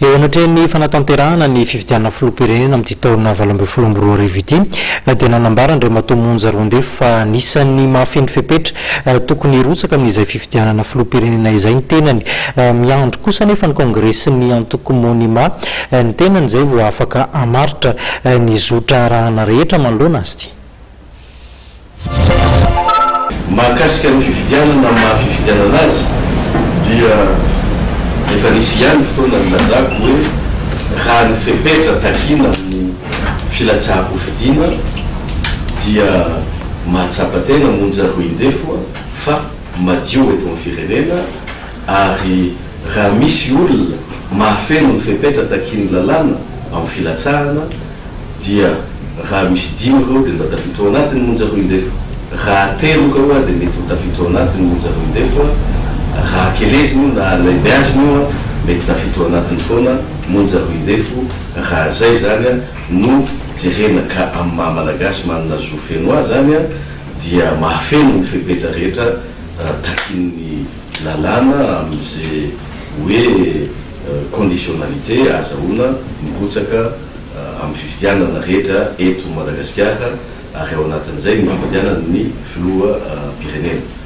eo anatreny fanatanterahana ny fifidianana filoham-pirenena amin'ity taona 2024 ity dia nanambara Andriamatoa Monja Rondefo fa anisan'ny mahafeno fepetra tokony hirotsaka amin'izay fifidianana filoham-pirenena izay ny tenany. Miandry kosa nefa ny kongresin'ny antoko monima ny tenany izay vao afaka hamaritra ny zotra rahana rehetra manoloana azy ity. Mahakasika ny fifidianana mahafifidianana azy dia efa nisy ihany fotoana nilazako hoe raha ny fepetra takina amin'ny filatsahako fidiana dia mahatsapa tena Monja Rondefo fa madio eto amin'ny firenena, ary raha misy olona mahafeno ny fepetra takiny lalàna amin'ny filatsahana dia raha misy 10 reo dia mba tafito anatiny Monja Rondefo, raha 3 ka hoa dia mety ho tafito anatiny Monja Rondefo, raha keleziny na lehibe aziny io mety tafito anatiny foana Monja Rondefo. Raha zay zany no jerena ka amin'ny maha malagasy manana zo feno azy zany dia mahafeno ny fepetra rehetra takin'ny lalàna amin'izay hoe conditionnalité azahoana mirotsaka amin'ny fifidianana rehetra eto Madagasikara, ary ao anatin'izay ny fifidianana ny filoha pirenena.